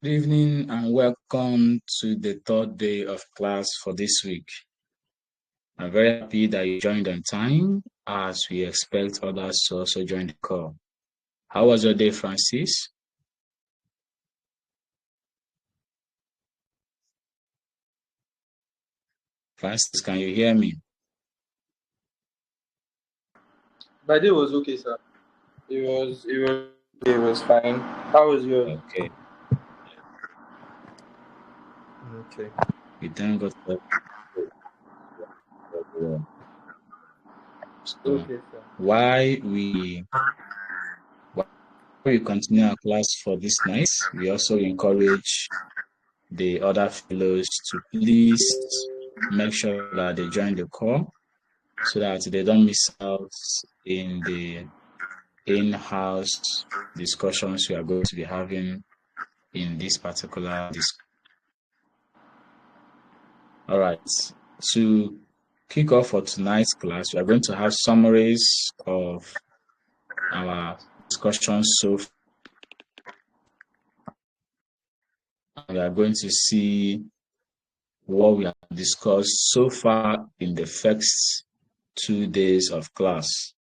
Good evening and welcome to the third day of class for this week. I'm very happy that you joined on time as we expect others to also join the call. How was your day, Francis? Francis, can you hear me? My day was okay, sir. It was fine. How was yours? Okay. Okay. We thank God for everyone. So Okay, sir. while we continue our class for this night, we also encourage the other fellows to please make sure that they join the call so that they don't miss out in the in-house discussions we are going to be having in this particular discussion. All right. To kick off for tonight's class, we are going to have summaries of our discussions so far. We are going to see what we have discussed so far in the first 2 days of class.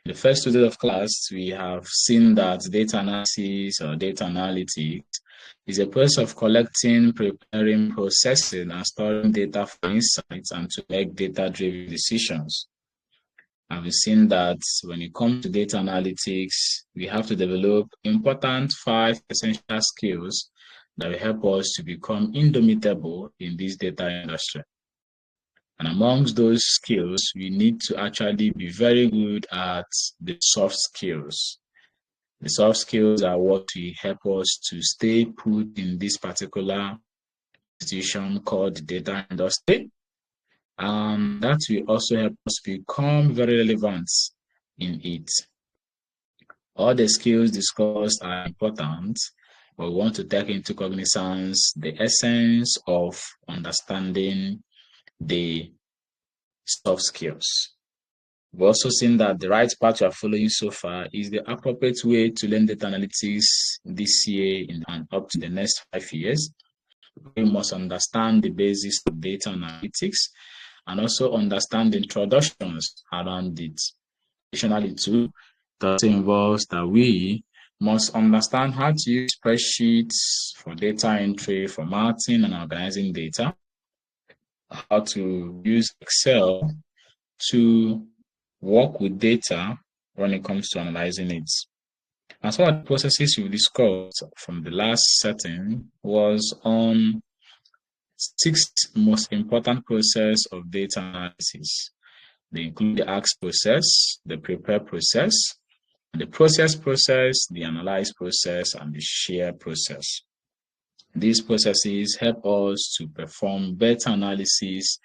In the first 2 days of class, we have seen that data analysis or data analytics is a process of collecting, preparing, processing, and storing data for insights and to make data-driven decisions. And we've seen that when it comes to data analytics, we have to develop important 5 essential skills that will help us to become indomitable in this data industry. And amongst those skills, we need to actually be very good at the soft skills. The soft skills are what will help us to stay put in this particular institution called the data industry. And that will also help us become very relevant in it. All the skills discussed are important, but we want to take into cognizance the essence of understanding the soft skills. We've also seen that the right path we are following so far is the appropriate way to learn data analytics this year and up to the next 5 years. We must understand the basics of data analytics and also understand the introductions around it. Additionally, too, that involves that we must understand how to use spreadsheets for data entry, formatting, and organizing data, how to use Excel to work with data when it comes to analyzing it. And some of the processes we discussed from the last setting was on 6 most important process of data analysis. They include the ask process, the prepare process, the process, the analyze process, and the share process. These processes help us to perform better analysis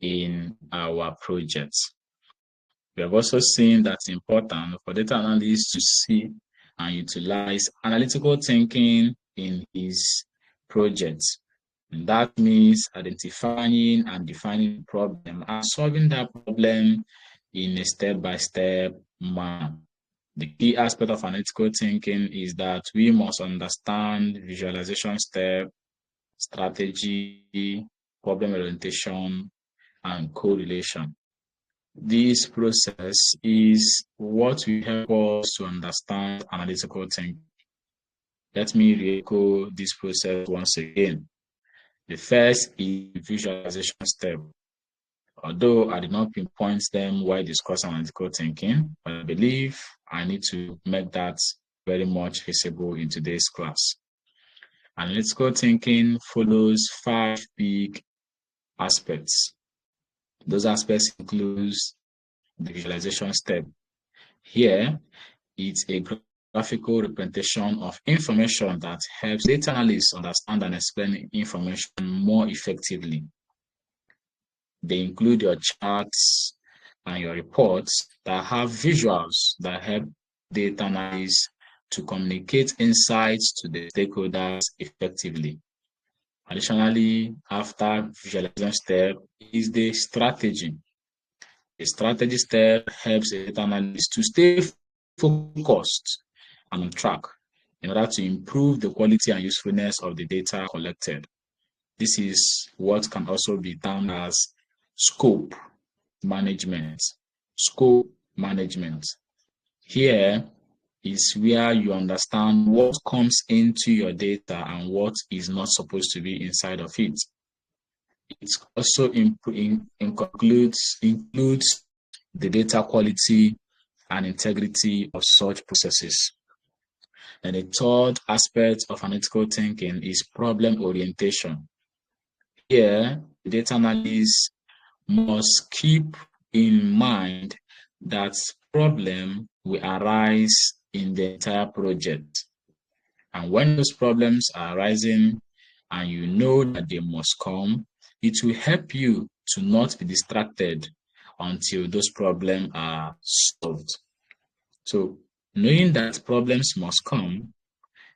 in our projects. We have also seen that it's important for data analysts to see and utilize analytical thinking in his projects. And that means identifying and defining the problem and solving that problem in a step-by-step manner. The key aspect of analytical thinking is that we must understand visualization step, strategy, problem orientation, and correlation. This process is what will help us to understand analytical thinking. Let me re-echo this process once again. The first is visualization step. Although I did not pinpoint them while discussing analytical thinking, but I believe I need to make that very much visible in today's class. Analytical thinking follows 5 big aspects. Those aspects include the visualization step. Here, it's a graphical representation of information that helps data analysts understand and explain information more effectively. They include your charts and your reports that have visuals that help data analysts to communicate insights to the stakeholders effectively. Additionally, after visualization step is the strategy. The strategy step helps a data analyst to stay focused and on track in order to improve the quality and usefulness of the data collected. This is what can also be termed as scope management. Scope management. Here is where you understand what comes into your data and what is not supposed to be inside of it. It also includes the data quality and integrity of such processes. And the third aspect of analytical thinking is problem orientation. Here, the data analyst must keep in mind that problem will arise in the entire project. And when those problems are arising and you know that they must come, it will help you to not be distracted until those problems are solved. So knowing that problems must come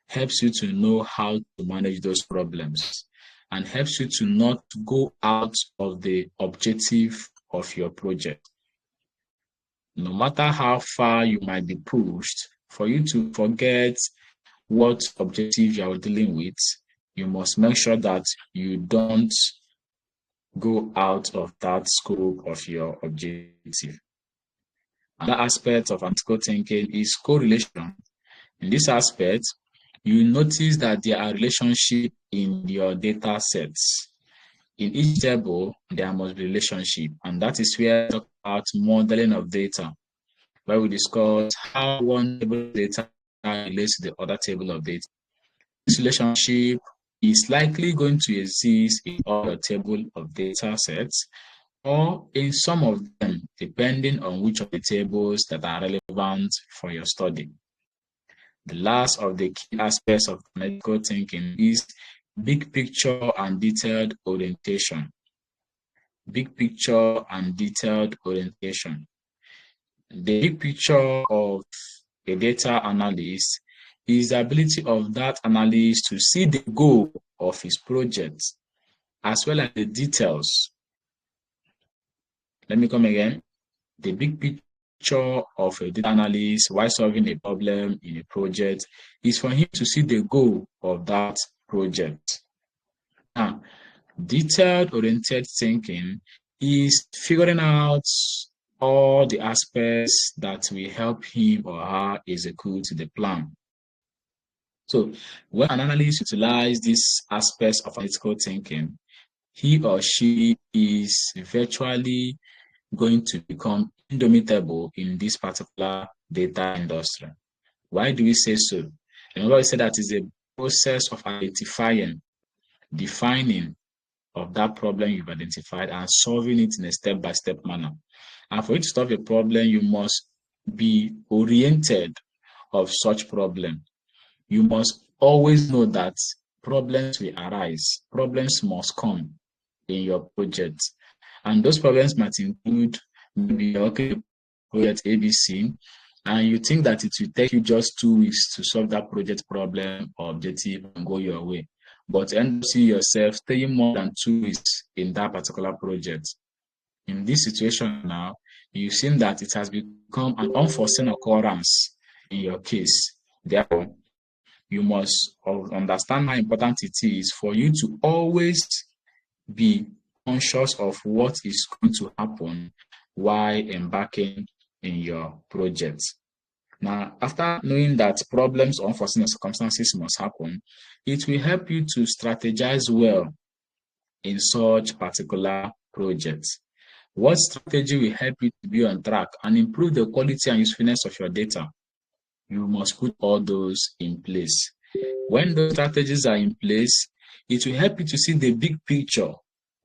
helps you to know how to manage those problems and helps you to not go out of the objective of your project. No matter how far you might be pushed, for you to forget what objective you are dealing with, you must make sure that you don't go out of that scope of your objective. Another aspect of analytical thinking is correlation. In this aspect, you notice that there are relationships in your data sets. In each table, there must be relationship, and that is where we talk about modeling of data, where we discuss how one table of data relates to the other table of data. This relationship is likely going to exist in all your table of data sets or in some of them, depending on which of the tables that are relevant for your study. The last of the key aspects of analytical thinking is big picture and detailed orientation. Big picture and detailed orientation. The big picture of a data analyst is the ability of that analyst to see the goal of his project as well as the details. Let me come again. The big picture of a data analyst while solving a problem in a project is for him to see the goal of that project. Now, detailed oriented thinking is figuring out all the aspects that will help him or her execute the plan. So when an analyst utilizes these aspects of analytical thinking, he or she is virtually going to become indomitable in this particular data industry. Why do we say so? Remember, we said that is a process of identifying, defining of that problem you've identified and solving it in a step-by-step manner. And for you to solve a problem, you must be oriented of such problem. You must always know that problems will arise. Problems must come in your project. And those problems might include maybe you're working project ABC, and you think that it will take you just 2 weeks to solve that project problem or objective and go your way. But end up seeing yourself staying more than 2 weeks in that particular project. In this situation now, you've seen that it has become an unforeseen occurrence in your case. Therefore, you must understand how important it is for you to always be conscious of what is going to happen while embarking in your project. Now, after knowing that problems or unforeseen circumstances must happen, it will help you to strategize well in such particular projects. What strategy will help you to be on track and improve the quality and usefulness of your data? You must put all those in place. When those strategies are in place, it will help you to see the big picture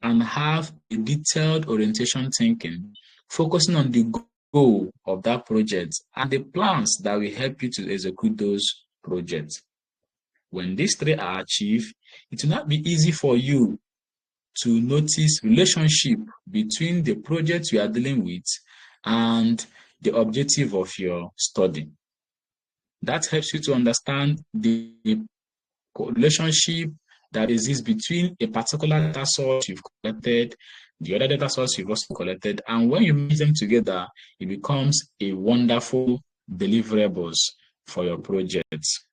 and have a detailed orientation thinking, focusing on the goal of that project and the plans that will help you to execute those projects. When these three are achieved, it will not be easy for you to notice relationship between the project you are dealing with and the objective of your study. That helps you to understand the relationship that exists between a particular data source you've collected, the other data source you've also collected, and when you mix them together, it becomes a wonderful deliverables for your projects.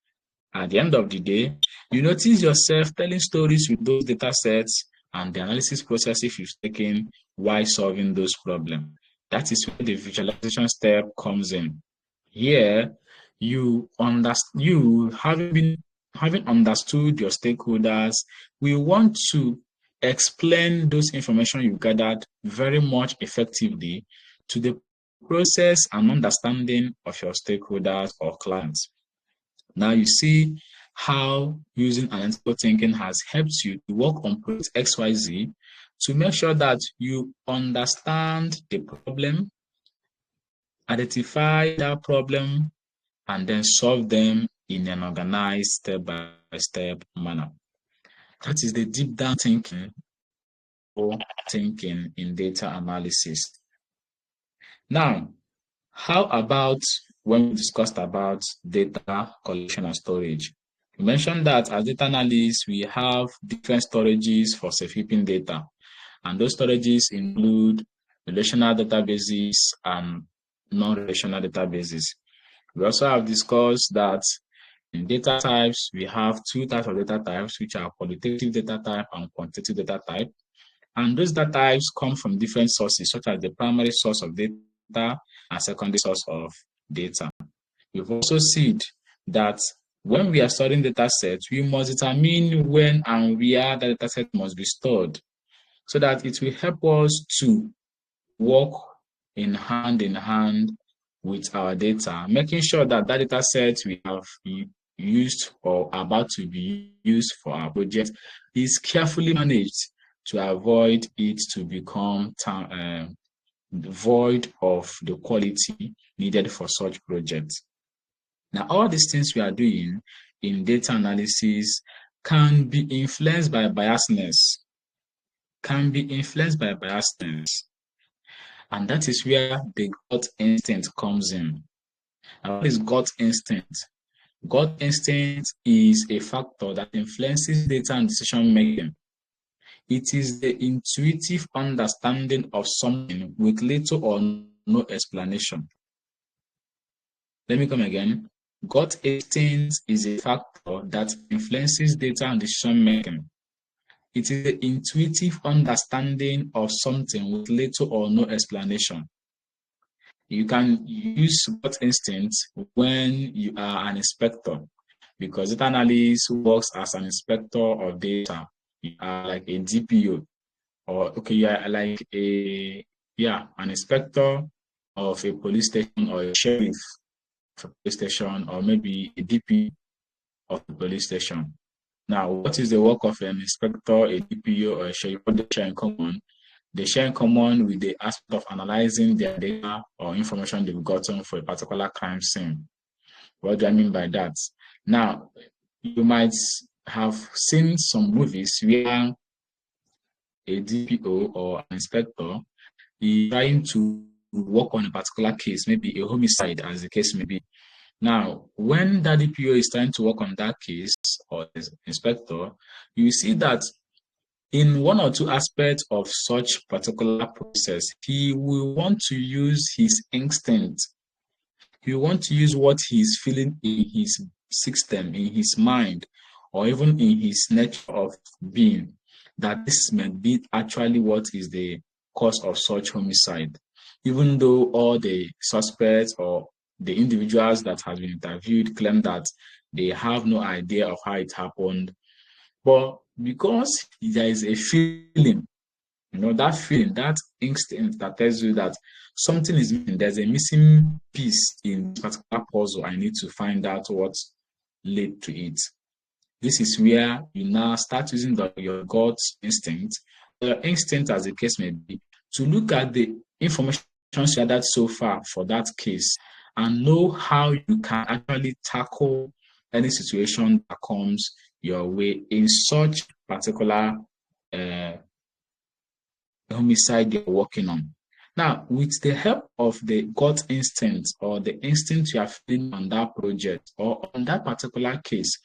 At the end of the day, you notice yourself telling stories with those data sets and the analysis processes you've taken while solving those problems. That is where the visualization step comes in. Here, you having understood your stakeholders, we want to explain those information you gathered very much effectively to the process and understanding of your stakeholders or clients. Now you see how using analytical thinking has helped you to work on project XYZ to make sure that you understand the problem, identify that problem, and then solve them in an organized step-by-step manner. That is the deep down thinking or thinking in data analysis. Now, how about when we discussed about data collection and storage? We mentioned that as data analysts, we have different storages for safekeeping data. And those storages include relational databases and non-relational databases. We also have discussed that in data types, we have two types of data types, which are qualitative data type and quantitative data type. And those data types come from different sources, such as the primary source of data and secondary source of data. We've also seen that when we are studying data sets, we must determine when and where the data set must be stored so that it will help us to work in hand with our data, making sure that that data set we have used or about to be used for our project is carefully managed to avoid it to become void of the quality needed for such projects. Now, all these things we are doing in data analysis can be influenced by biasness, and that is where the gut instinct comes in. And what is gut instinct? Gut instinct is a factor that influences data and decision making. It is the intuitive understanding of something with little or no explanation. Let me come again. Gut instinct is a factor that influences data and decision making. It is the intuitive understanding of something with little or no explanation. You can use gut instinct when you are an inspector, because data analyst works as an inspector of data. You are like a DPO, or you are like an inspector of a police station, or a sheriff of a police station, or maybe a DP of a police station. Now, what is the work of an inspector, a DPO, or a sheriff? What they share in common? They share in common with the aspect of analyzing their data or information they've gotten for a particular crime scene. What do I mean by that? Now, you might have seen some movies where a DPO or an inspector is trying to work on a particular case, maybe a homicide, as the case may be. Now, when that DPO is trying to work on that case, or the inspector, you see that in one or two aspects of such particular process, he will want to use his instinct. He will want to use what he's feeling in his system, in his mind, or even in his nature of being, that this may be actually what is the cause of such homicide. Even though all the suspects or the individuals that have been interviewed claim that they have no idea of how it happened, but because there is a feeling, that feeling, that instinct that tells you that something is missing, there's a missing piece in this particular puzzle, I need to find out what led to it. This is where you now start using your gut instinct, your instinct as the case may be, to look at the information gathered so far for that case and know how you can actually tackle any situation that comes your way in such particular homicide you're working on. Now, with the help of the gut instinct or the instinct you are feeling on that project or on that particular case,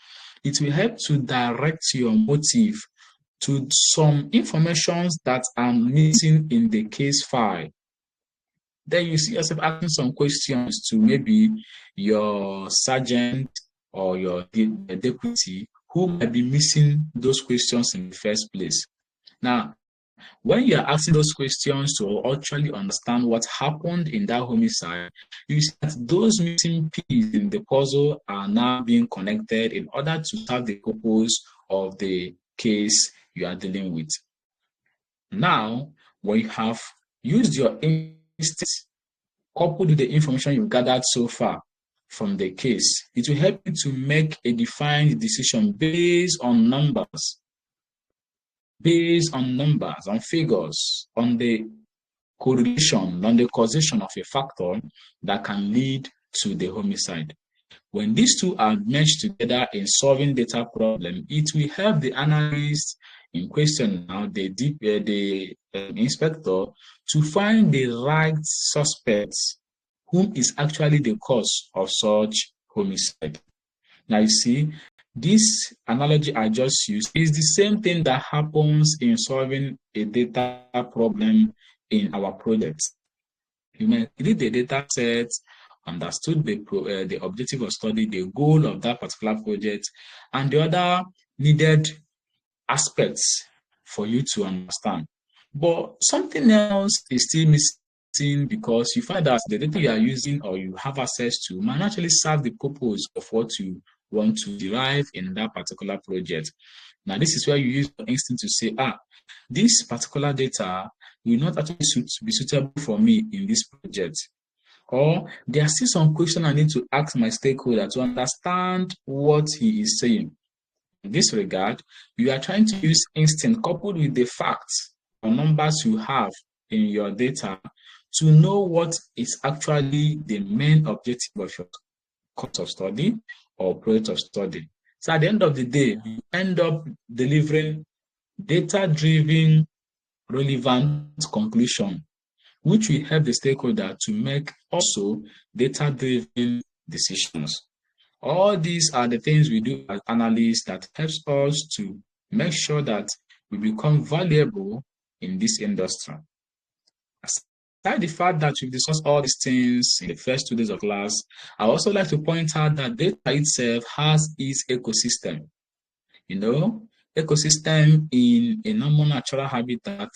it will help to direct your motive to some information that are missing in the case file. Then you see yourself asking some questions to maybe your sergeant or your deputy who might be missing those questions in the first place. Now, when you are asking those questions to actually understand what happened in that homicide, you see that those missing pieces in the puzzle are now being connected in order to serve the purpose of the case you are dealing with. Now, when you have used your instincts coupled with the information you've gathered so far from the case, it will help you to make a defined decision based on numbers, on figures, on the correlation, on the causation of a factor that can lead to the homicide. When these two are meshed together in solving data problem, it will help the analyst in question now, the inspector, to find the right suspects whom is actually the cause of such homicide. Now you see, this analogy I just used is the same thing that happens in solving a data problem in our projects. You may read the data set, understood the objective of study, the goal of that particular project, and the other needed aspects for you to understand. But something else is still missing because you find that the data you are using or you have access to might actually serve the purpose of what you want to derive in that particular project. Now, this is where you use your instinct to say, this particular data will not actually be suitable for me in this project. Or there are still some questions I need to ask my stakeholder to understand what he is saying. In this regard, you are trying to use instinct coupled with the facts or numbers you have in your data to know what is actually the main objective of your course of study or project of study. So at the end of the day, you end up delivering data-driven, relevant conclusion, which will help the stakeholder to make also data-driven decisions. All these are the things we do as analysts that helps us to make sure that we become valuable in this industry. Aside the fact that we've discussed all these things in the first 2 days of class, I also like to point out that data itself has its ecosystem. Ecosystem in a normal natural habitat,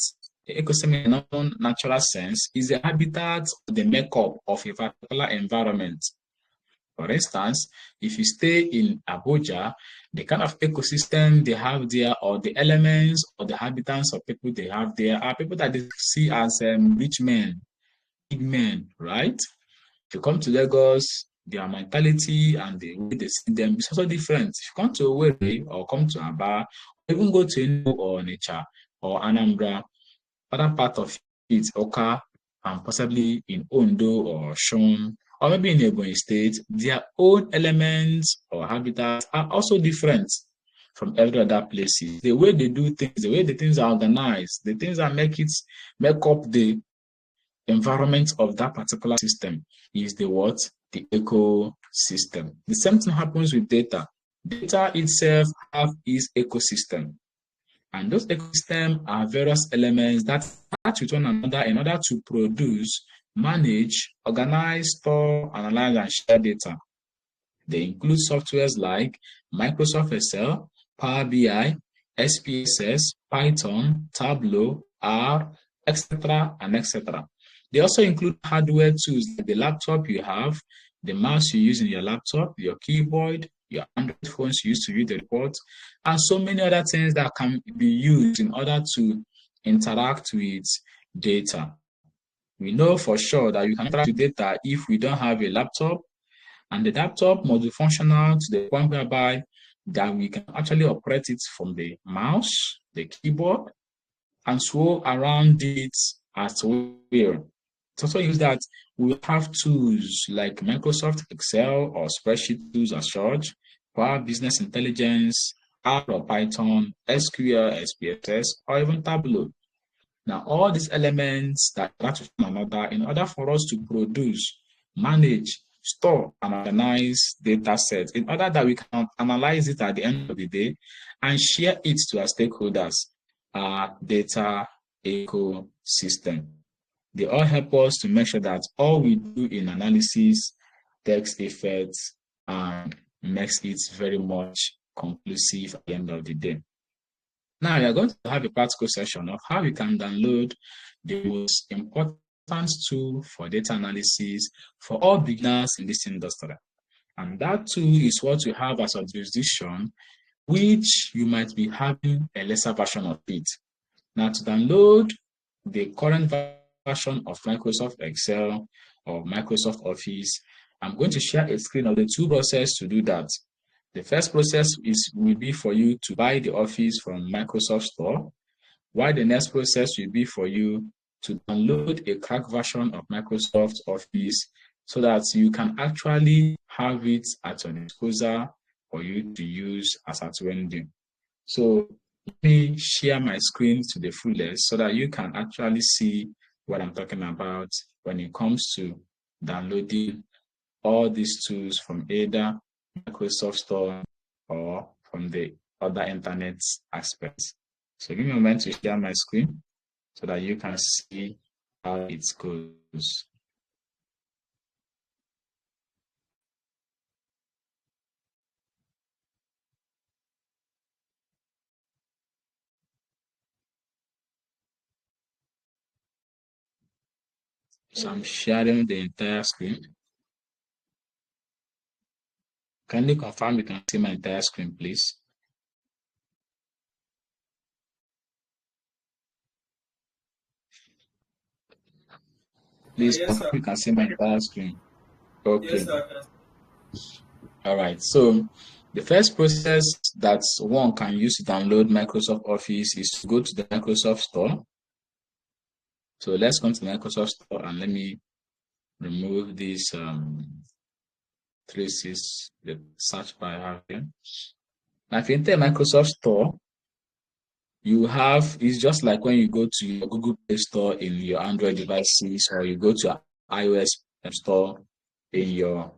the ecosystem in a normal natural sense is the habitat or the makeup of a particular environment. For instance, if you stay in Abuja, the kind of ecosystem they have there, or the elements or the habitants of people they have there, are people that they see as rich men, big men, right? If you come to Lagos, their mentality and the way they see them is also different. If you come to Owerri or come to Aba, or even go to Enugu or Onitsha or Anambra, other part of it, Oka, and possibly in Ondo or Shun, or maybe in Ebonyi State, their own elements or habitats are also different from every other places. The way they do things, the way the things are organized, the things that make up the environment of that particular system is the what? The ecosystem. The same thing happens with data. Data itself have its ecosystem. And those ecosystems are various elements that match with one another in order to produce, manage, organize, store, analyze, and share data. They include softwares like Microsoft Excel, Power BI, SPSS, Python, Tableau, R, etc., and etc. They also include hardware tools like the laptop you have, the mouse you use in your laptop, your keyboard, your Android phones you use to read the report, and so many other things that can be used in order to interact with data. We know for sure that you can interact with data if we don't have a laptop, and the laptop must be functional to the point whereby that we can actually operate it from the mouse, the keyboard, and swirl around it as well. It's also used that we have tools like Microsoft Excel or spreadsheet tools as such, Power Business Intelligence, R or Python, SQL, SPSS, or even Tableau. Now, all these elements that interact with one another in order for us to produce, manage, store, and organize data sets in order that we can analyze it at the end of the day and share it to our stakeholders, our data ecosystem. They all help us to make sure that all we do in analysis takes effect and makes it very much conclusive at the end of the day. Now, we are going to have a practical session of how you can download the most important tool for data analysis for all beginners in this industry. And that tool is what you have as a jurisdiction, which you might be having a lesser version of it. Now, to download the current version of Microsoft Excel or Microsoft Office, I'm going to share a screen of the two processes to do that. The first process will be for you to buy the Office from Microsoft Store, while the next process will be for you to download a cracked version of Microsoft Office so that you can actually have it at your disposal for you to use as at when due. So let me share my screen to the fullest so that you can actually see what I'm talking about when it comes to downloading all these tools from either Microsoft Store or from the other internet aspects. So give me a moment to share my screen so that you can see how it goes. So I'm sharing the entire screen. Can you confirm you can see my entire screen, please? Please Yes, confirm sir. you can see my entire screen. Yes, Okay. sir. All right. So the first process that one can use to download Microsoft Office is to go to the Microsoft Store. So let's go to the Microsoft Store and let me remove this traces, the search bar I have here. Now, if you enter Microsoft Store, you have, it's just like when you go to your Google Play Store in your Android devices, or you go to iOS Store in your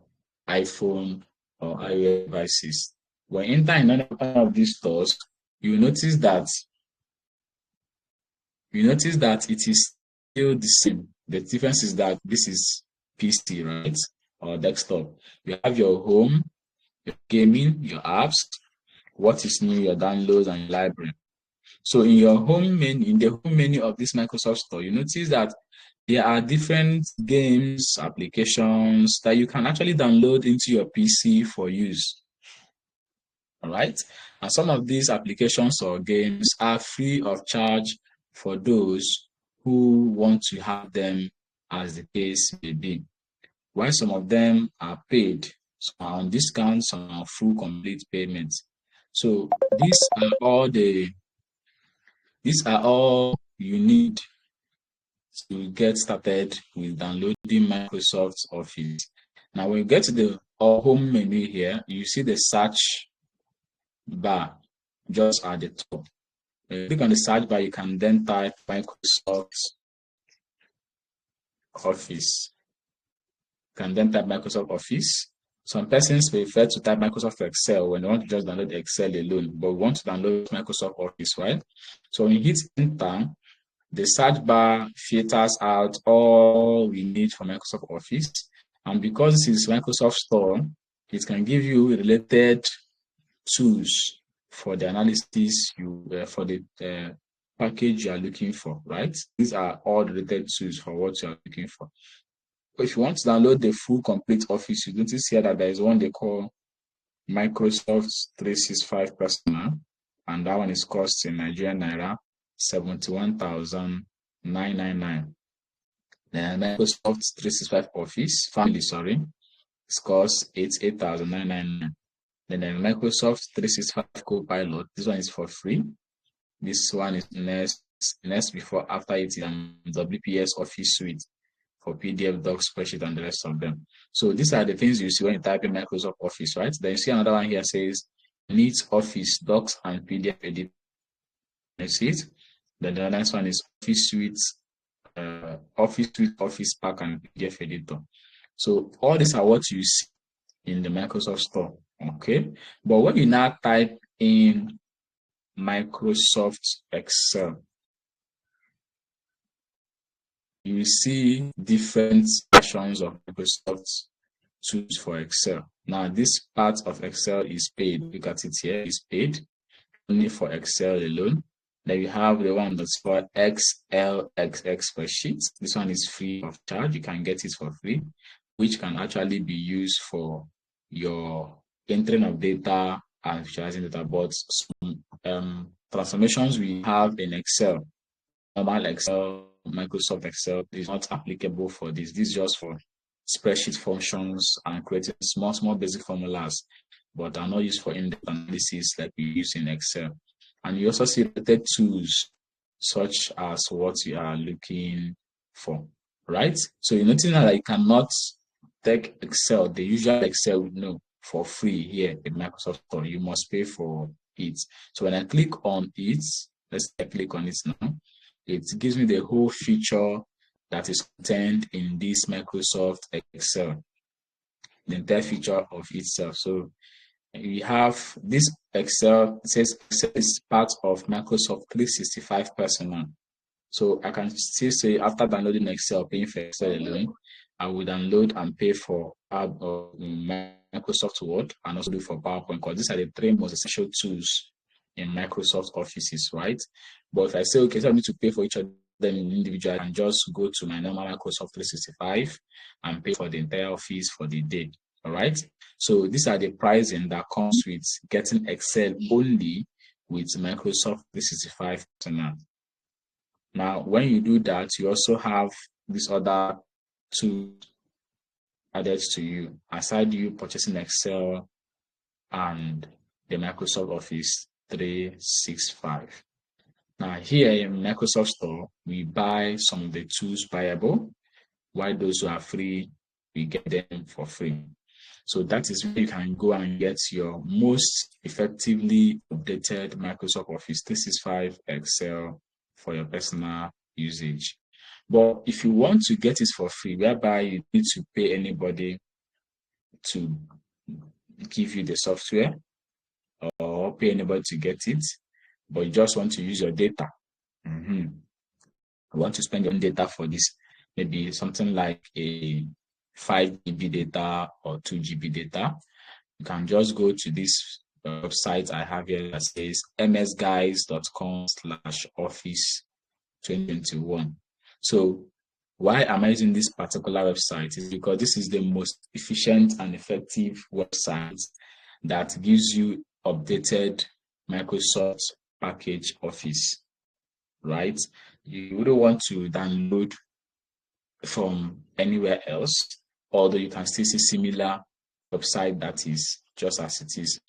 iPhone or iOS devices. When you enter in any of these stores, you notice that it is still the same. The difference is that this is PC, right? Or desktop. You have your home, your gaming, your apps, what is new, your downloads, and your library. So in your home menu, in the home menu of this Microsoft Store, you notice that there are different games, applications that you can actually download into your PC for use. All right. And some of these applications or games are free of charge for those who want to have them, as the case may be. While some of them are paid, some are on discount, some are full complete payments. So these are all you need to get started with downloading Microsoft Office. Now, when you get to the home menu here, you see the search bar just at the top. When you click on the search bar, you can then type Microsoft Office. You can then type Microsoft Office. Some persons prefer to type Microsoft Excel when they want to just download Excel alone, but we want to download Microsoft Office, right? So when you hit enter, the search bar filters out all we need for Microsoft Office. And because this is Microsoft Store, it can give you related tools for the analysis for the package you are looking for, right? These are all related tools for what you are looking for. But if you want to download the full complete Office, you notice here that there is one they call Microsoft 365 Personal, and that one is cost in Nigerian Naira 71,999. Then Microsoft 365 Office Family, it's cost 88,999. Then Microsoft 365 Copilot, this one is for free. This one is next before after it is WPS Office Suite for PDF, Docs, Spreadsheet, and the rest of them. So these are the things you see when you type in Microsoft Office, right? Then you see another one here says needs Office, Docs, and PDF Editor. You see it? Then the next one is Office Suite, Office Pack, and PDF Editor. So all these are what you see in the Microsoft Store, okay? But when you now type in Microsoft Excel, you see different versions of Microsoft tools for Excel. Now, this part of Excel is paid. Look at it here, it's paid only for Excel alone. Then you have the one that's called XLXX spreadsheet. This one is free of charge. You can get it for free, which can actually be used for your entering of data and visualizing data. But some transformations we have in Excel, normal Excel, Microsoft Excel, is not applicable for this. This is just for spreadsheet functions and creating small basic formulas, but are not used for in-depth analysis like we use in Excel. And you also see related tools such as what you are looking for, right? So you notice that you cannot take Excel, the usual Excel we know, for free here in Microsoft Store. You must pay for it. So when I click on it, let's click on it now, it gives me the whole feature that is contained in this Microsoft Excel, the entire feature of itself. So we have this Excel, it says Excel is part of Microsoft 365 Personal. So I can still say after downloading Excel, paying for Excel alone, I will download and pay for Microsoft Word and also do for PowerPoint, because these are the three most essential tools in Microsoft offices, right? But if I say, okay, so I need to pay for each of them individually, I can just go to my normal Microsoft 365 and pay for the entire office for the day, all right? So these are the pricing that comes with getting Excel only with Microsoft 365 Personal. Now, when you do that, you also have this other tools added to you, aside you purchasing Excel and the Microsoft Office 365. Now, here in Microsoft Store, we buy some of the tools buyable, while those who are free, we get them for free. So that is where you can go and get your most effectively updated Microsoft Office 365 Excel for your personal usage. But if you want to get it for free, whereby you need to pay anybody to give you the software or pay anybody to get it, but you just want to use your data. You want to spend your own data for this, maybe something like a 5 GB data or 2 GB data, you can just go to this website I have here that says msguys.com/office 2021. So why am I using this particular website? Is because this is the most efficient and effective website that gives you updated Microsoft package Office, right? You wouldn't want to download from anywhere else, although you can still see similar website that is just as it is.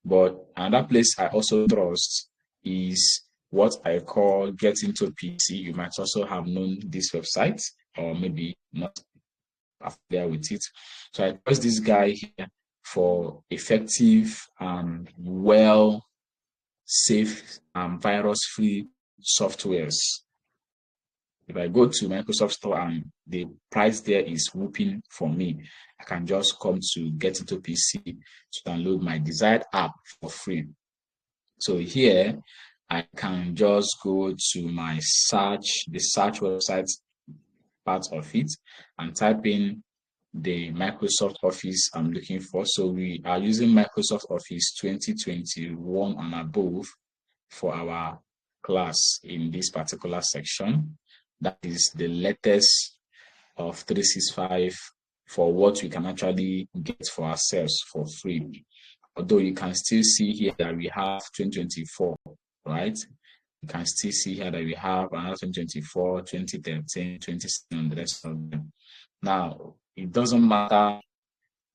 But another place I also trust is what I call Get Into PC. You might also have known this website, or maybe not familiar with it. So I trust this guy here for effective and well safe virus-free softwares. If I go to Microsoft Store and the price there is whooping for me, I can just come to Get Into PC to download my desired app for free. So here, I can just go to my search, the search website part of it, and type in the Microsoft Office I'm looking for. So we are using Microsoft Office 2021 and above for our class in this particular section. That is the latest of 365 for what we can actually get for ourselves for free. Although you can still see here that we have 2024, right? You can still see here that we have another 2024, 2013, 2016, and the rest of them. Now, it doesn't matter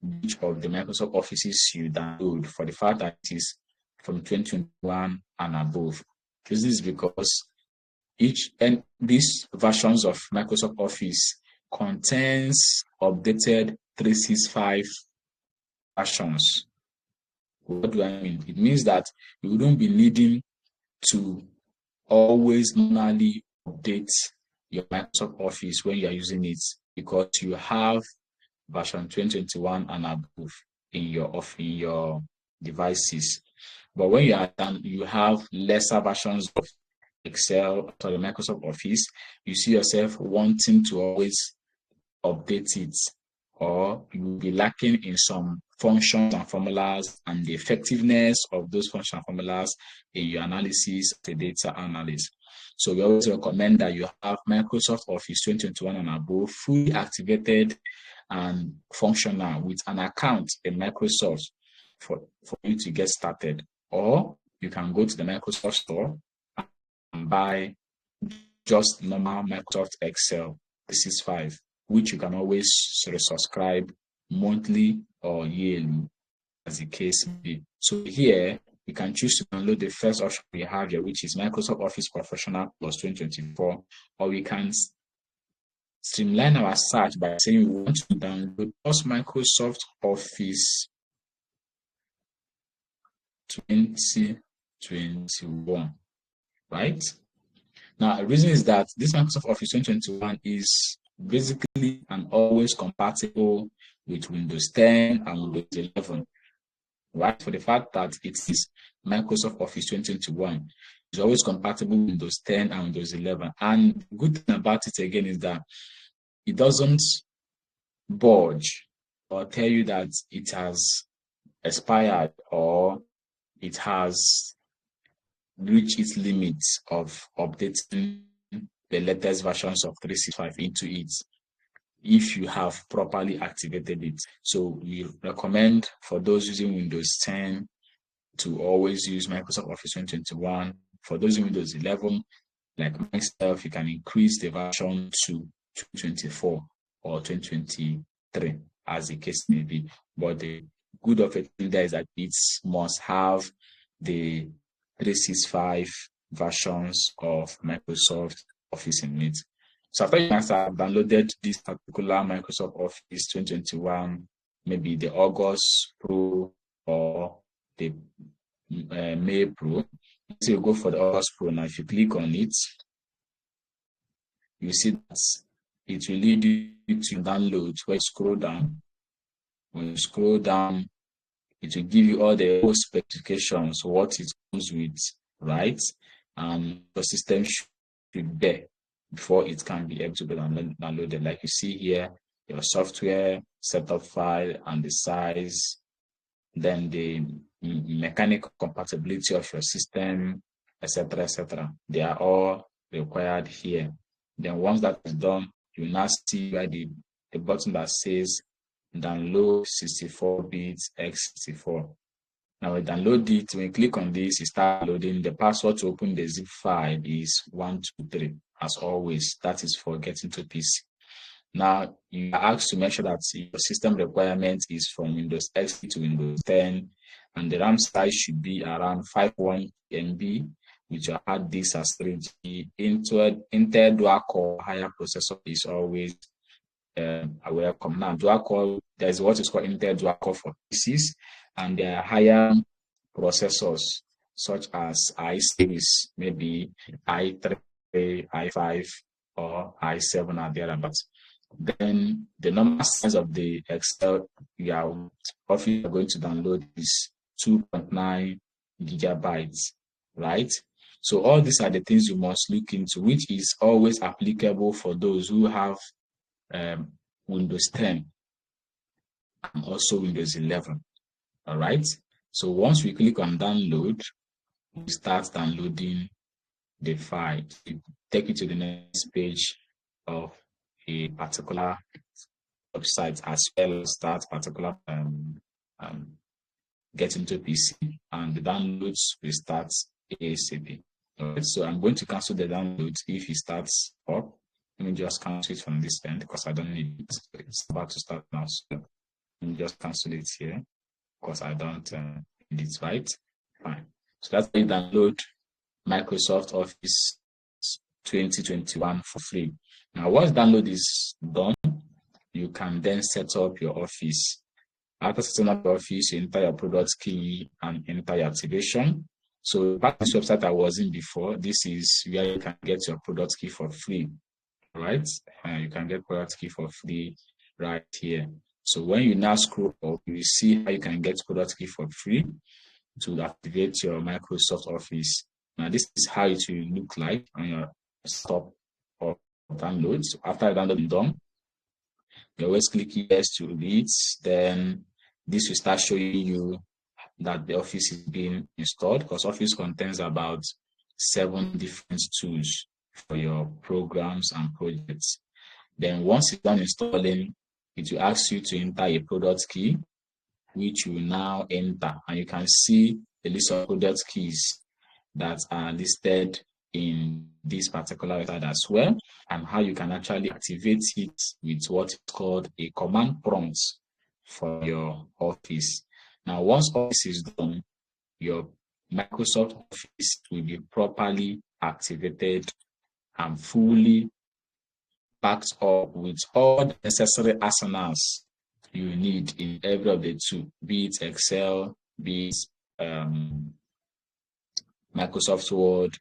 which of the Microsoft Offices you download for the fact that it is from 2021 and above. This is because each and these versions of Microsoft Office contains updated 365 versions. What do I mean? It means that you wouldn't be needing to always manually update your Microsoft Office when you are using it, because you have version 2021 and above in your devices. But when you are done, you have lesser versions of Excel or the Microsoft Office, you see yourself wanting to always update it or you will be lacking in some functions and formulas and the effectiveness of those functions and formulas in your analysis as a data analyst. So we always recommend that you have Microsoft Office 2021 and above fully activated and functional with an account in Microsoft for you to get started. Or you can go to the Microsoft store and buy just normal Microsoft Excel 365, which you can always subscribe monthly or yearly, as the case may be. So here, you can choose to download the first option we have here, which is Microsoft Office Professional Plus 2024, or we can streamline our search by saying we want to download just Microsoft Office 2021, right? Now, the reason is that this Microsoft Office 2021 is basically and always compatible with Windows 10 and Windows 11, right? For the fact that it is Microsoft Office 2021, it's always compatible with Windows 10 and Windows 11. And the good thing about it again is that it doesn't budge or tell you that it has expired or it has reached its limits of updating the latest versions of 365 into it if you have properly activated it. So we recommend for those using Windows 10 to always use Microsoft Office 2021. For those using Windows 11, like myself, you can increase the version to 2024 or 2023, as the case may be. But the good of it there is that it must have the 365 versions of Microsoft Office in it. So after you guys have downloaded this particular Microsoft Office 2021, maybe the August Pro or the May Pro, so you go for the August Pro. Now, if you click on it, you see that it will lead you to download. When you scroll down, it will give you all the whole specifications, what it comes with, right? And the system should be there before it can be able to be downloaded. Like you see here, your software setup file and the size, then the mechanical compatibility of your system, etc., etc. They are all required here. Then once that is done, you now see where the button that says download 64 bits x64. Now we download it. When you click on this, you start loading. The password to open the zip file is 123. As always, that is for getting to PC. Now you are asked to make sure that your system requirement is from Windows XP to Windows 10, and the RAM size should be around 51 MB, with your hard disk as 3G. Intel dual core higher processor is always welcome. Now, dual core, there's what is called Intel dual core for PCs, and there are higher processors such as i-series, maybe i3, i5, or i7 are thereabouts. Then the normal size of the Excel your Office you're going to download is 2.9 gigabytes, right? So all these are the things you must look into, which is always applicable for those who have Windows 10 and also Windows 11. All right. So once we click on download, we start downloading the file. It take you to the next page of a particular website as well as that particular get into PC, and the downloads will start ASAP. Right. So I'm going to cancel the downloads if it starts up. Let me just cancel it from this end because I don't need it. It's about to start now. So let me just cancel it here because I don't need it, right? Fine. So that's how you download Microsoft Office 2021 for free. Now, once download is done, you can then set up your office. After setting up your office, you enter your product key and enter your activation. So back to this website I was in before, this is where you can get your product key for free, right? You can get product key for free right here. So when you now scroll up, you will see how you can get product key for free to activate your Microsoft Office. Now, this is how it will look like on your desktop or downloads. After downloading done, You always click yes to it. Then this will start showing you that the Office is being installed, because Office contains about 7 different tools for your programs and projects. Then once it's done installing, it will ask you to enter a product key, which you will now enter, and you can see a list of product keys that are listed in this particular website as well, and how you can actually activate it with what is called a command prompt for your Office. Now, once Office is done, your Microsoft Office will be properly activated and fully backed up with all the necessary arsenals you need in every of the two, be it Excel, be it Microsoft Word,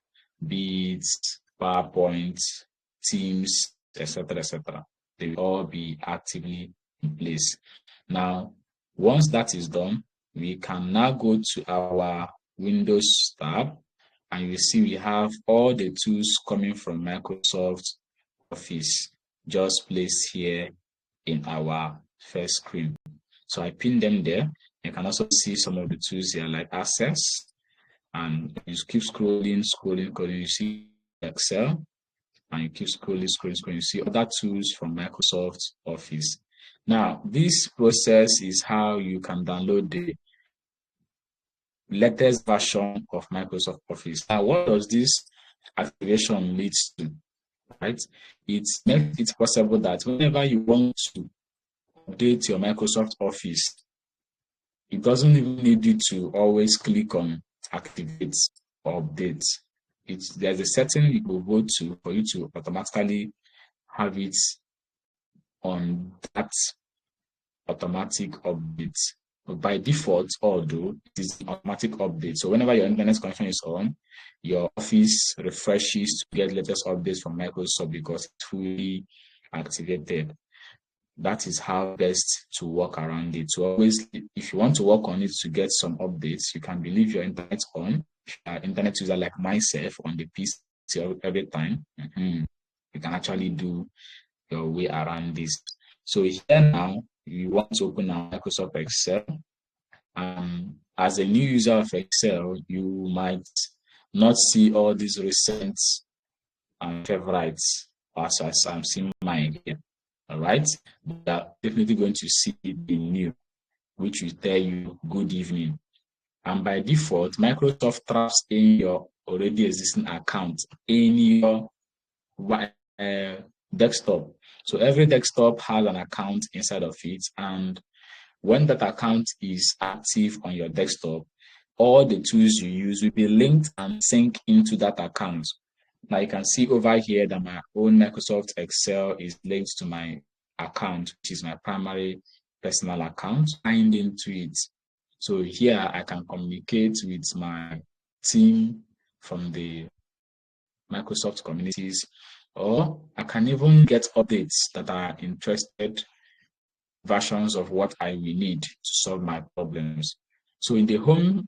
be it PowerPoint, Teams, etc., etc. They will all be actively in place. Now, once that is done, we can now go to our Windows tab, and you see we have all the tools coming from Microsoft Office just placed here in our first screen. So I pinned them there. You can also see some of the tools here like Access, and you keep scrolling, you see Excel, and you keep scrolling, you see other tools from Microsoft Office. Now, this process is how you can download the latest version of Microsoft Office. Now, what does this activation lead to? Right? It makes it possible that whenever you want to update your Microsoft Office, it doesn't even need you to always click on activate or update. There's a setting you will go to for you to automatically have it on that automatic update. But by default, although it is an automatic update, so whenever your internet connection is on, your Office refreshes to get latest updates from Microsoft because it's fully activated. That is how best to work around it. So always, if you want to work on it to get some updates, you can leave your internet on. Internet user like myself on the PC every time. You can actually do your way around this. So here now, you want to open our Microsoft Excel. As a new user of Excel, you might not see all these recent favorites as I'm seeing mine here. All right, you are definitely going to see the new, which will tell you good evening. And by default, Microsoft traps in your already existing account in your desktop. So every desktop has an account inside of it, and when that account is active on your desktop, all the tools you use will be linked and sync into that account. Now you can see over here that my own Microsoft Excel is linked to my account, which is my primary personal account, signed into it. So here I can communicate with my team from the Microsoft communities, or I can even get updates that are interested versions of what I will need to solve my problems. So in the home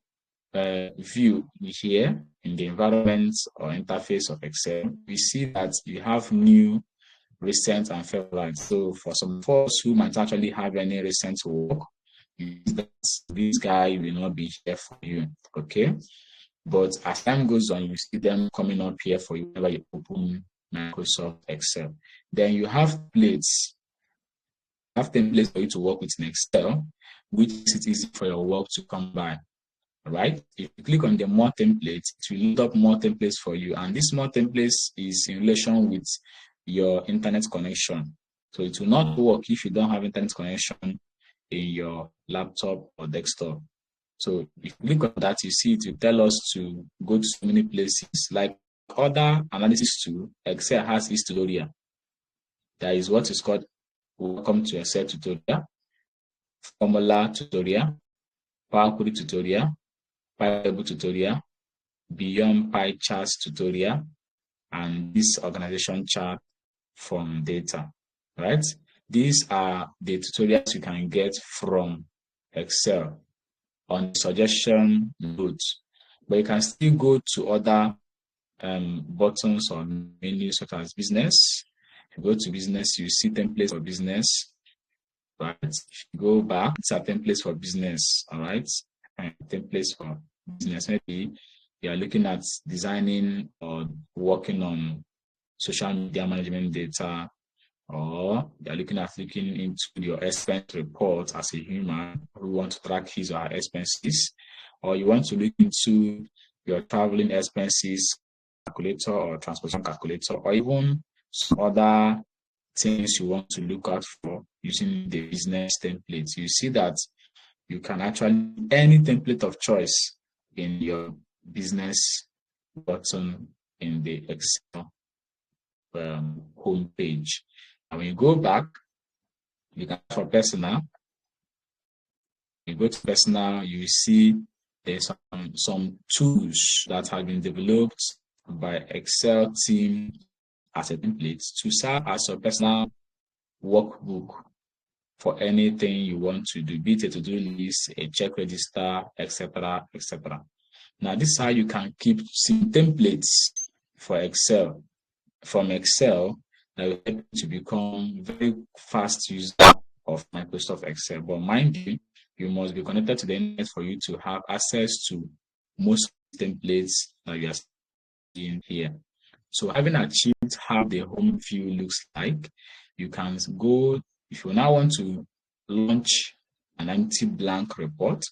view here, in the environment or interface of Excel, we see that you have new, recent, and favorites. So for some of us who might actually have any recent work, this guy will not be here for you, okay? But as time goes on, you see them coming up here for you whenever you open Microsoft Excel. Then you have templates for you to work with in Excel, which makes it easy for your work to come by. Right? If you click on the more templates, it will load up more templates for you. And this more templates is in relation with your internet connection. So it will not work if you don't have internet connection in your laptop or desktop. So if you click on that, you see it will tell us to go to so many places. Like other analysis tool, Excel has its tutorial. There is what is called Welcome to Excel tutorial, Formula tutorial, Power Query tutorial, Pivot tutorial, Beyond Pie Charts tutorial, and this organization chart from data, right? These are the tutorials you can get from Excel on suggestion notes, but you can still go to other buttons or menus such as business. If you go to business, you see templates for business. right? If you go back, it's a template for business, all right? And templates for business. Maybe you are looking at designing or working on social media management data, or you're looking into your expense report as a human who wants to track his or her expenses, or you want to look into your traveling expenses calculator or transportation calculator, or even some other things you want to look out for using the business templates. You see that you can actually any template of choice in your business button in the Excel home page. And when you go back, you can for personal. You go to personal, you see there's some tools that have been developed by Excel team as a template to serve as your personal workbook for anything you want to do, be it a to-do list, a check register, etc., etc. Now, this is how you can keep some templates for Excel from Excel that will help you to become very fast user of Microsoft Excel. But mind you, you must be connected to the internet for you to have access to most templates that you are seeing here. So having achieved how the home view looks like, you can go, if you now want to launch an empty blank report,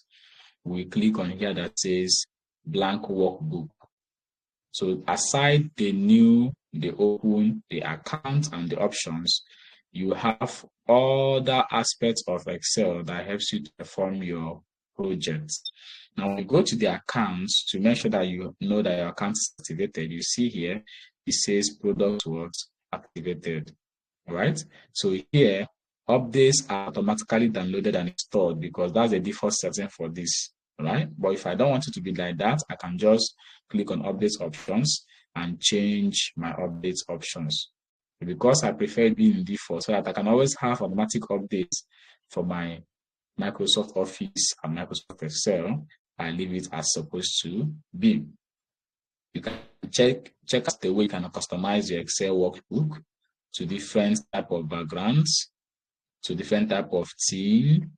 we click on here that says blank workbook. So aside the new, the open, the account, and the options, you have other aspects of Excel that helps you to perform your projects. Now, when you go to the accounts to make sure that you know that your account is activated, you see here, it says product was activated. All right. So here, updates are automatically downloaded and installed because that's the default setting for this. Right. But if I don't want it to be like that, I can just click on updates options and change my updates options. Because I prefer being in default so that I can always have automatic updates for my Microsoft Office and Microsoft Excel, I leave it as supposed to be. You can check out the way you can customize your Excel workbook to different type of backgrounds, to different type of theme,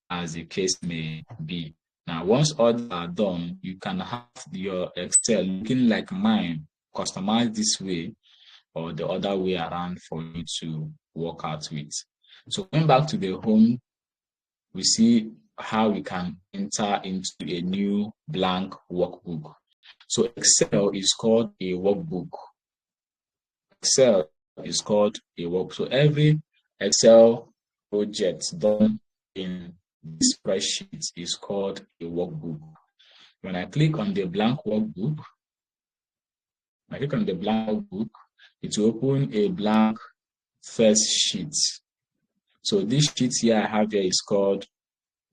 as the case may be. Now, once all are done, you can have your Excel looking like mine, customized this way or the other way around for you to work out with. So going back to the home, we see how we can enter into a new blank workbook. So Excel is called a workbook. Excel is called a workbook. So every Excel project done in this spreadsheet is called a workbook. When I click on the blank workbook, it will open a blank first sheet. So this sheet here I have here is called,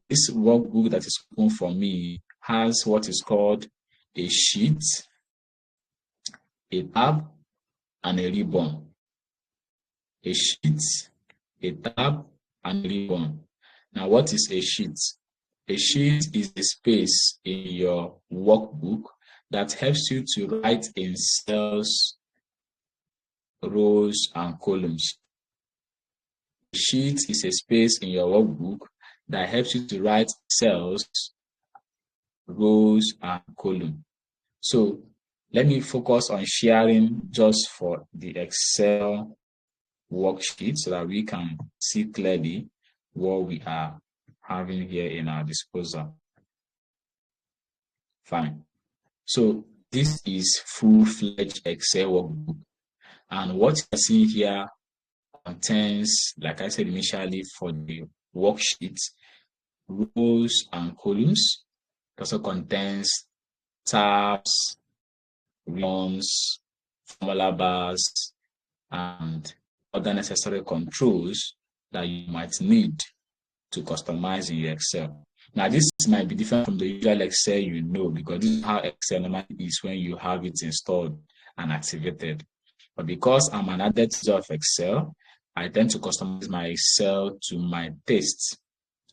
this workbook that is open for me has what is called a sheet, a tab, and a ribbon. A sheet, a tab, and a ribbon. Now, what is a sheet? A sheet is a space in your workbook that helps you to write in cells, rows, and columns. A sheet is a space in your workbook that helps you to write cells, rows, and columns. So let me focus on sharing just for the Excel worksheet so that we can see clearly what we are having here in our disposal. Fine. So this is full-fledged Excel workbook. And what you're seeing here contains, like I said initially, for the worksheet, rows and columns. It also contains tabs, ribbons, formula bars, and other necessary controls that you might need to customize in your Excel. Now, this might be different from the usual Excel you know, because this is how Excel normally is when you have it installed and activated. But because I'm an adept user of Excel, I tend to customize my Excel to my taste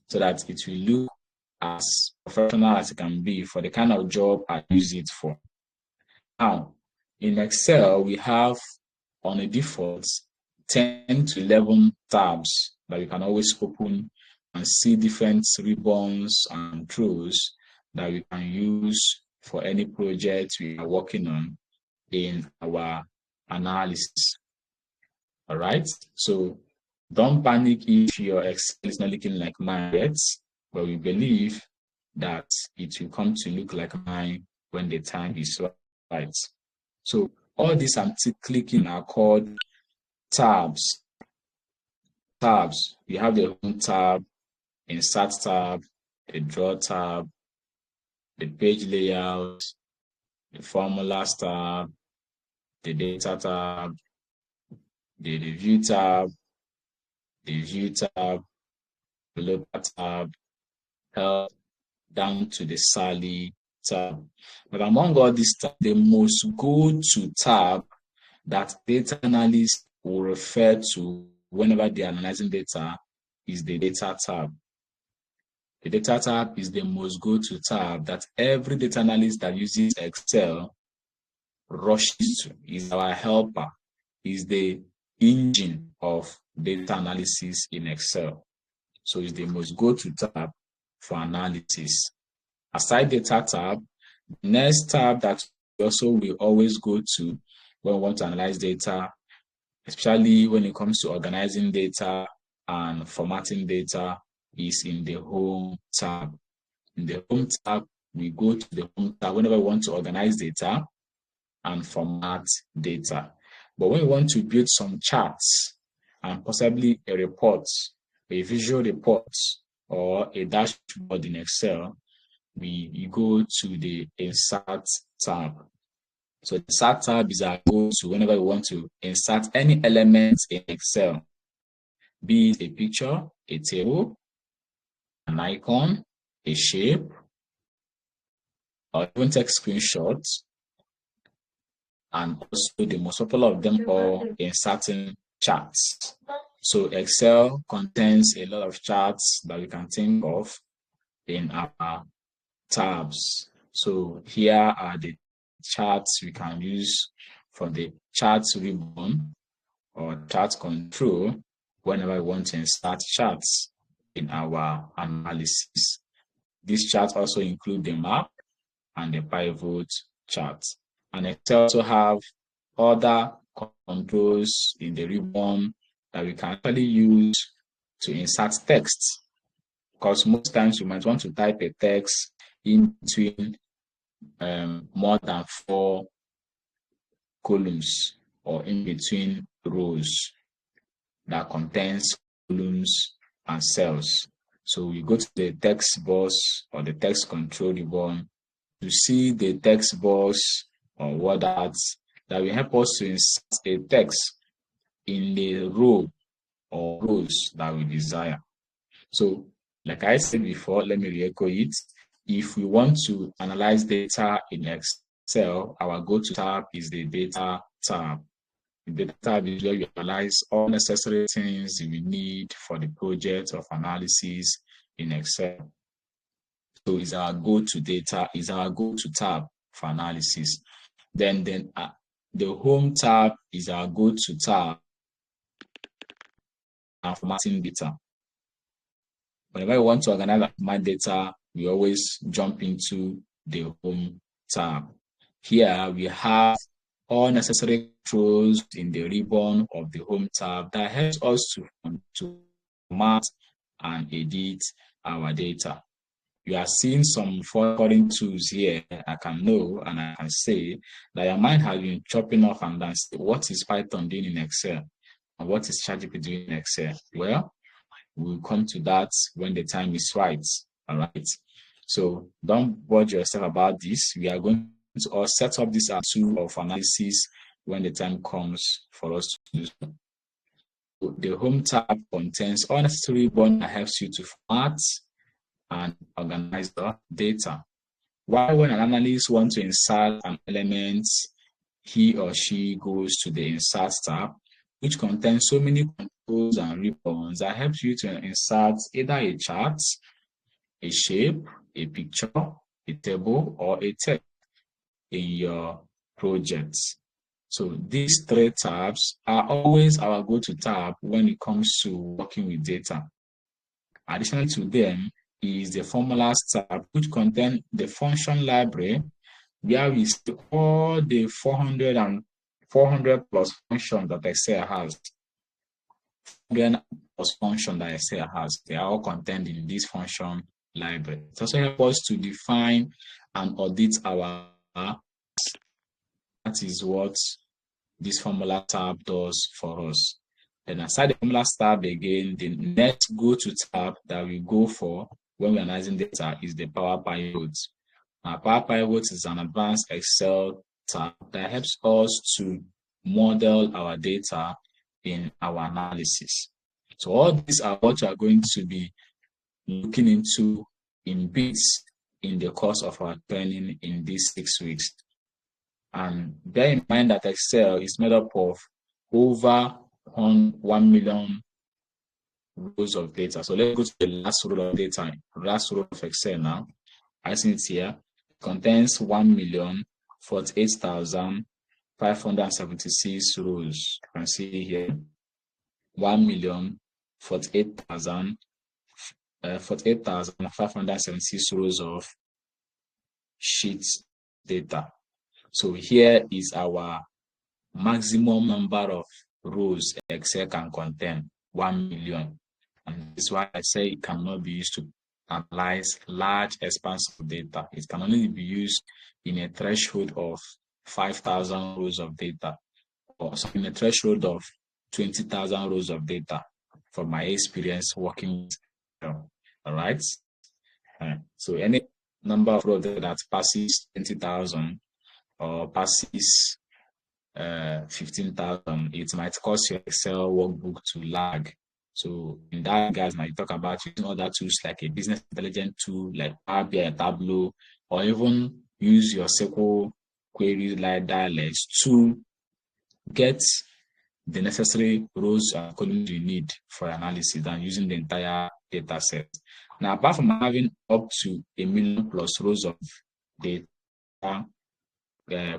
so that it will look as professional as it can be for the kind of job I use it for. Now, in Excel, we have on a default 10 to 11 tabs that we can always open and see different ribbons and rows that we can use for any project we are working on in our analysis. All right. So don't panic if your Excel is not looking like mine yet, but we believe that it will come to look like mine when the time is right. So all these I'm clicking are called tabs. Tabs. We have the home tab, insert tab, the draw tab, the page layout, the formulas tab, the data tab, the review tab, the view tab, below tab, help, down to the Sally tab. But among all these tabs, the most go-to tab that data analysts will refer to whenever they're analyzing data is the data tab. The data tab is the most go-to tab that every data analyst that uses Excel rushes to. Is our helper, is the engine of data analysis in Excel. So it's the most go-to tab for analysis. Aside data tab, the next tab that we also will always go to when we want to analyze data, especially when it comes to organizing data and formatting data, is in the home tab. In the home tab, we go to the home tab whenever we want to organize data and format data. But when we want to build some charts and possibly a report, a visual report, or a dashboard in Excel, we go to the insert tab. So the insert tab is our go-to whenever we want to insert any element in Excel, be it a picture, a table, an icon, a shape, or even text screenshots, and also the most popular of them all, inserting charts. So Excel contains a lot of charts that we can think of in our tabs. So here are the charts we can use for the charts ribbon or chart control whenever we want to insert charts in our analysis. These charts also include the map and the pivot chart. And Excel also have other controls in the ribbon that we can actually use to insert text. Because most times you might want to type a text in between more than 4 columns or in between rows that contains columns and cells. So we go to the text box or the text control ribbon to see the text box or word ads that will help us to insert a text in the row or rows that we desire. So, like I said before, let me re-echo it. If we want to analyze data in Excel, our go-to tab is the data tab. The data tab is where we analyze all necessary things we need for the project of analysis in Excel. So it's our go-to data, is our go-to tab for analysis. Then the home tab is our go-to tab and formatting data. Whenever we want to organize my data, we always jump into the home tab. Here we have all necessary controls in the ribbon of the home tab that helps us to format and edit our data. You are seeing some foreign tools here. I can know and I can say that your mind has been chopping off and down. What is Python doing in Excel? And what is ChatGPT doing in Excel? Well, we'll come to that when the time is right. All right. So don't bother yourself about this. We are going to all set up this tool of analysis when the time comes for us to do so. The home tab contains all necessary ribbon that helps you to format and organize the data. While when an analyst wants to insert an element, he or she goes to the insert tab, which contains so many controls and ribbons that helps you to insert either a chart, a shape, a picture, a table, or a text in your project. So these three tabs are always our go-to tab when it comes to working with data. Additionally to them is the formulas tab, which contains the function library, where we see all the 400 plus functions that Excel has. 400 plus function that Excel has, they are all contained in this function library. It also helps us to define and audit our. That is what this formula tab does for us. Then aside the formula tab again, the next go-to tab that we go for when we're analyzing data is the Power Pivot. Now, Power Pivot is an advanced Excel tab that helps us to model our data in our analysis. So all these are what we are going to be looking into in bits in the course of our training in these 6 weeks. And bear in mind that Excel is made up of over 1 million rows of data. So let's go to the last row of data, last row of Excel now. As in it here, it contains 1,048,576 rows. You can see here 1,048,576 rows of sheets data. So here is our maximum number of rows Excel can contain, 1 million. And this is why I say it cannot be used to analyze large expanse of data. It can only be used in a threshold of 5,000 rows of data, or in a threshold of 20,000 rows of data from my experience working with Excel. All right. So any number of rows that passes 20,000 or passes 15,000, it might cause your Excel workbook to lag. So in that, guys, now you talk about using other tools like a business intelligence tool like Power BI, Tableau, or even use your SQL queries like dialects to get the necessary rows and columns you need for analysis and using the entire data set. Now, apart from having up to 1 million plus rows of data,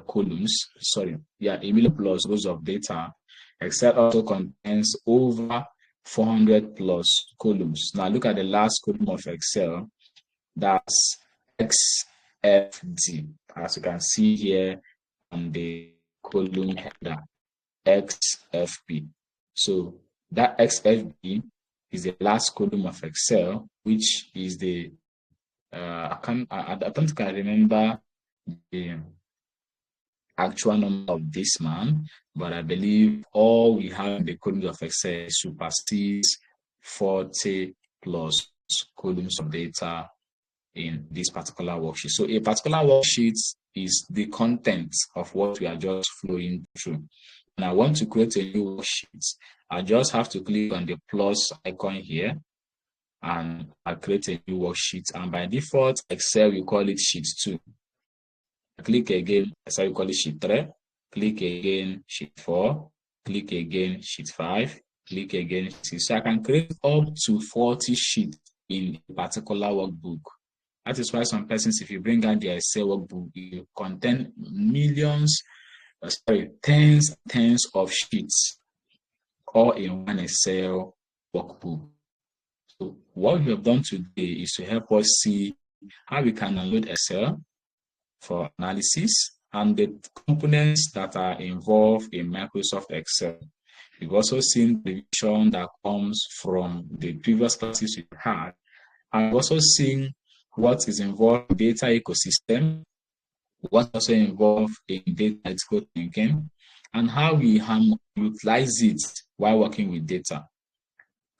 columns, 1 million plus rows of data, Excel also contains over 400 plus columns. Now look at the last column of Excel, that's XFD, as you can see here on the column header, XFP. So that XFP is the last column of Excel, which is the I don't think I remember the actual number of this man, but I believe all we have in the columns of Excel supersedes 40 plus columns of data in this particular worksheet. So a particular worksheet is the content of what we are just flowing through. And I want to create a new worksheet. I just have to click on the plus icon here and I create a new worksheet. And by default, Excel will call it sheet 2. Click again, Excel will call it sheet 3. Click again, sheet 4. Click again, sheet 5. Click again, sheet 6. So I can create up to 40 sheets in a particular workbook. That is why some persons, if you bring out the Excel workbook, it contain tens of sheets, all in one Excel workbook. So what we have done today is to help us see how we can download Excel for analysis and the components that are involved in Microsoft Excel. We've also seen the vision that comes from the previous classes we had, and we've also seen what is involved in data ecosystem, what's also involved in data critical thinking, and how we utilize it while working with data.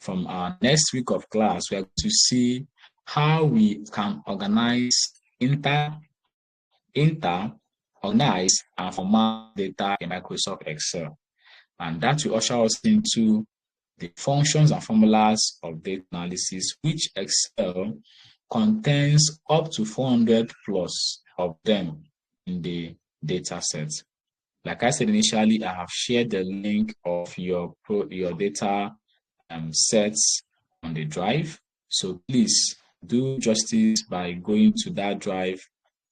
From our next week of class, we are going to see how we can organize, organize and format data in Microsoft Excel. And that will usher us into the functions and formulas of data analysis, which Excel contains up to 400 plus of them in the data set. Like I said initially, I have shared the link of your data sets on the drive. So please do justice by going to that drive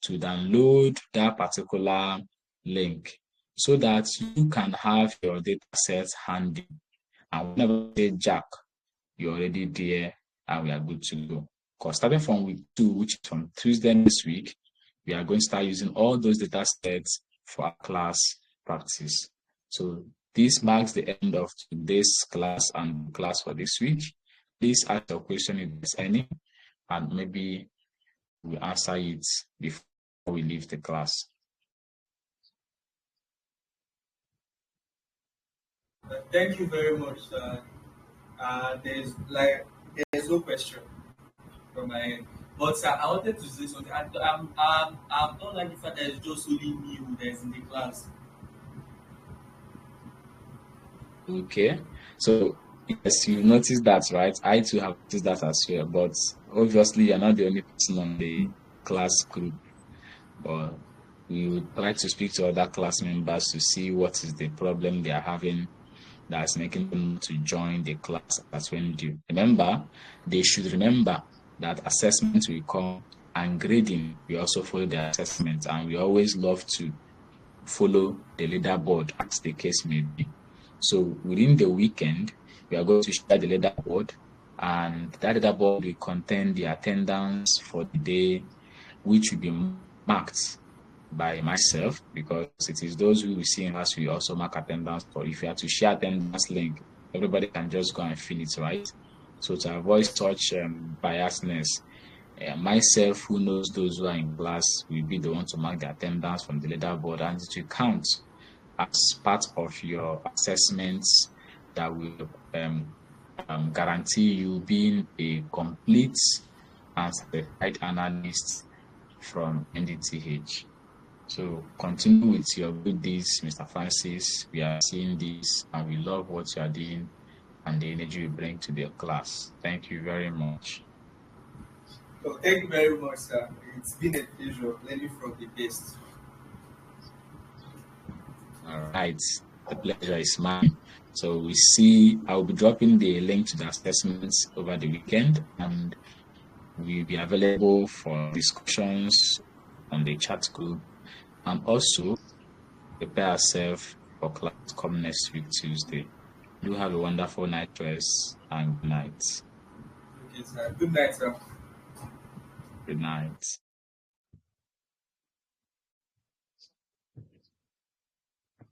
to download that particular link so that you can have your data sets handy. And whenever they jack, you're already there and we are good to go. Because starting from week 2, which is from Tuesday next week, we are going to start using all those data sets for our class practice. So this marks the end of today's class and class for this week. Please ask your question if there's any, and maybe we'll answer it before we leave the class. Thank you very much, sir. There's no question from my end. But sir, I wanted to say something. I'm not like the fact that it's just only me who is in the class. Okay. So yes, you noticed that, right? I too have noticed that as well. But obviously, you're not the only person on the class group. But we will try to speak to other class members to see what is the problem they are having that's making them to join the class as when due. Remember, they should remember that assessment will come and grading. We also follow the assessment, and we always love to follow the leaderboard as the case may be. So within the weekend, we are going to share the leaderboard, and that leaderboard will contain the attendance for the day, which will be marked by myself, because it is those who we see in class we also mark attendance. But if you have to share attendance link, everybody can just go and fill it, right? So to avoid such biasness, myself, who knows those who are in class, will be the one to mark the attendance from the leaderboard, and it will count as part of your assessments that will guarantee you being a complete and certified analyst from Mdth. So continue with your good deeds, Mr. Francis. We are seeing this and we love what you are doing and the energy you bring to the class. Thank you very much. Oh, thank you very much, sir. It's been a pleasure learning from the best. All right. The pleasure is mine. So we see, I'll be dropping the link to the assessments over the weekend, and we'll be available for discussions on the chat group, and also prepare ourselves for class come next week, Tuesday. Do have a wonderful night rest and good night. Okay, sir. Good night, sir. Good night.